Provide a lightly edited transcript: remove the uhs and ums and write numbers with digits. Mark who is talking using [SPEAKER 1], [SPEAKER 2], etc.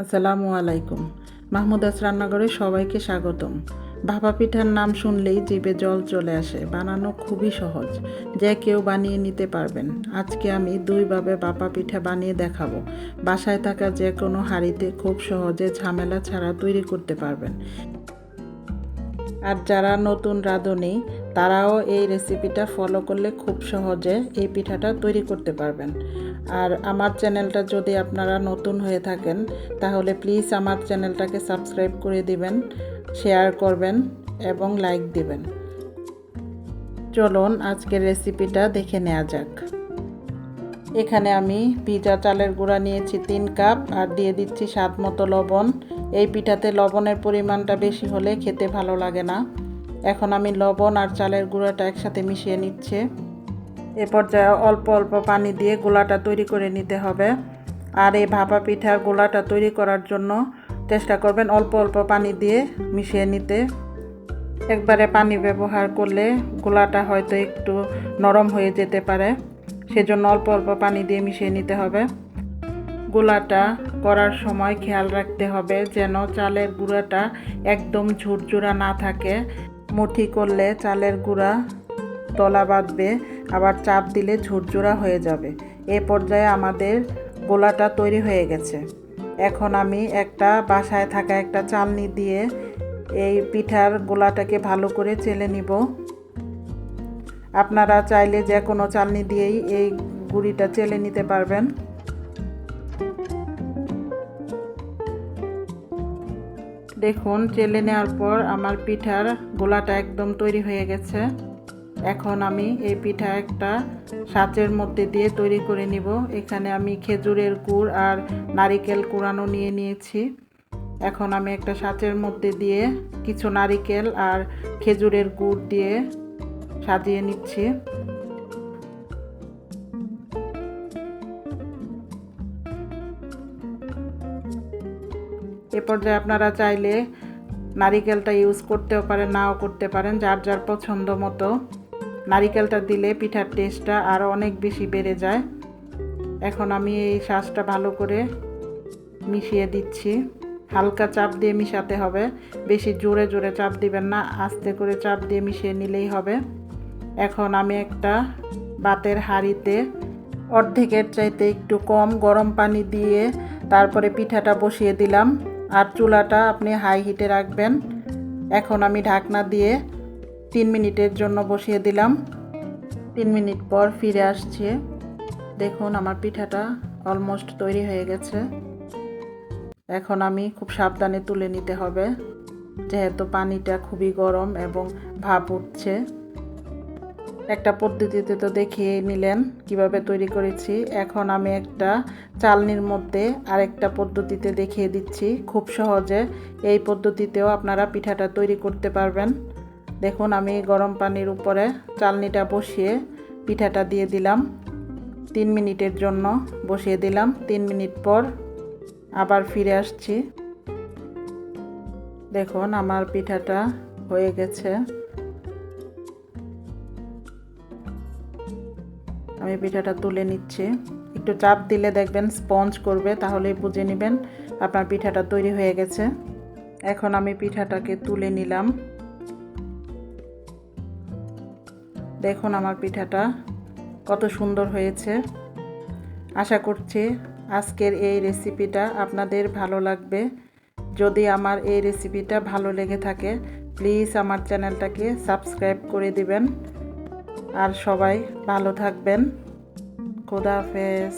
[SPEAKER 1] আসসালামু আলাইকুম। মাহমুদাস রান্নাঘরে সবাইকে স্বাগতম। ভাপা পিঠার নাম শুনলেই জিভে জল চলে আসে। বানানো খুবই সহজ, যে কেউ বানিয়ে নিতে পারবেন। আজকে আমি দুইভাবে ভাপা পিঠা বানিয়ে দেখাবো। বাসায় থাকা যে কোনো হাঁড়িতে খুব সহজে ঝামেলা ছাড়া তৈরি করতে পারবেন। আর যারা নতুন রাঁধুনি তারাও এই রেসিপিটা ফলো করলে খুব সহজে এই পিঠাটা তৈরি করতে পারবেন। আর আমার চ্যানেলটা যদি আপনারা নতুন হয়ে থাকেন তাহলে প্লিজ আমার চ্যানেলটাকে সাবস্ক্রাইব করে দিবেন, শেয়ার করবেন এবং লাইক দিবেন। চলুন আজকের রেসিপিটা দেখে নেওয়া যাক। এখানে আমি ভিজা চালের গুঁড়া নিয়েছি 3 কাপ আর দিয়ে দিচ্ছি স্বাদ মতো লবণ। এই পিঠাতে লবণের পরিমাণটা বেশি হলে খেতে ভালো লাগে না। এখন আমি লবণ আর চালের গুঁড়াটা একসাথে মিশিয়ে নিচ্ছি। এ পর্যায়ে অল্প অল্প পানি দিয়ে গোলাটা তৈরি করে নিতে হবে। আর এই ভাপা পিঠার গোলাটা তৈরি করার জন্য চেষ্টা করবেন অল্প অল্প পানি দিয়ে মিশিয়ে নিতে। একবারে পানি ব্যবহার করলে গোলাটা হয়তো একটু নরম হয়ে যেতে পারে, সেজন্য অল্প অল্প পানি দিয়ে মিশিয়ে নিতে হবে। গোলাটা করার সময় খেয়াল রাখতে হবে যেন চালের গুঁড়াটা একদম ঝুরঝুরা না থাকে। মুঠি করলে চালের গুঁড়া তলা বাঁধবে, আবার চাপ দিলে ঝুরঝুরা হয়ে যাবে। এ পর্যায়ে আমাদের গোলাটা তৈরি হয়ে গেছে। এখন আমি বাসায় থাকা একটা চালনি দিয়ে এই পিঠার গোলাটাকে ভালো করে চেলে নিব। আপনারা চাইলে যে কোনো চালনি দিয়েই এই গুঁড়িটা চেলে নিতে পারবেন। দেখুন, চেলে নেওয়ার পর আমার পিঠার গোলাটা একদম তৈরি হয়ে গেছে। এখন আমি এই পিঠা একটা সাঁচের মধ্যে দিয়ে তৈরি করে নিব। এখানে আমি খেজুরের গুড় আর নারিকেল কুড়ানো নিয়ে নিয়েছি। এখন আমি একটা সাঁচের মধ্যে দিয়ে কিছু নারিকেল আর খেজুরের গুড় দিয়ে সাজিয়ে নিচ্ছি। এ পর্যায়ে আপনারা চাইলে নারিকেলটা ইউজ করতেও পারেন, নাও করতে পারেন, যার যার পছন্দ মতো। নারিকেলটা দিলে পিঠার টেস্টটা আরও অনেক বেশি বেড়ে যায়। এখন আমি এই শাঁসটা ভালো করে মিশিয়ে দিচ্ছি। হালকা চাপ দিয়ে মিশাতে হবে, বেশি জোরে জোরে চাপ দিবেন না, আস্তে করে চাপ দিয়ে মিশিয়ে নিলেই হবে। এখন আমি একটা ভাতের হাঁড়িতে অর্ধেকের চাইতে একটু কম গরম পানি দিয়ে তারপরে পিঠাটা বসিয়ে দিলাম। আর চুলাটা আপনি হাই হিটে রাখবেন। এখন আমি ঢাকনা দিয়ে 3 মিনিটের জন্য বসিয়ে দিলাম। 3 মিনিট পর ফিরে আসছি। দেখুন, আমার পিঠাটা অলমোস্ট তৈরি হয়ে গেছে। এখন আমি খুব সাবধানে তুলে নিতে হবে, যেহেতু পানিটা খুবই গরম এবং ভাপ উঠছে। একটা পদ্ধতিতে তো দেখিয়ে নিলেন কিভাবে তৈরি করেছি। এখন আমি একটা চালনির মধ্যে আরেকটা পদ্ধতিতে দেখিয়ে দিচ্ছি। খুব সহজে এই পদ্ধতিতেও আপনারা পিঠাটা তৈরি করতে পারবেন। দেখুন, আমি গরম পানির উপরে চালনিটা বসিয়ে পিঠাটা দিয়ে দিলাম। 3 মিনিটের জন্য বসিয়ে দিলাম। 3 মিনিট পর আবার ফিরে আসছি। দেখুন, আমার পিঠাটা হয়ে গেছে। আমি পিঠাটা তুলে নিচ্ছি। একটু চাপ দিলে দেখবেন স্পঞ্জ করবে, তাহলেই বুঝে নেবেন আপনার পিঠাটা তৈরি হয়ে গেছে। এখন আমি পিঠাটাকে তুলে নিলাম। দেখুন, আমার পিঠাটা কত সুন্দর হয়েছে। আশা করছি আজকের এই রেসিপিটা আপনাদের ভালো লাগবে। যদি আমার এই রেসিপিটা ভালো লেগে থাকে প্লিজ আমার চ্যানেলটাকে সাবস্ক্রাইব করে দিবেন। আর সবাই ভালো থাকবেন। খোদা হাফেজ।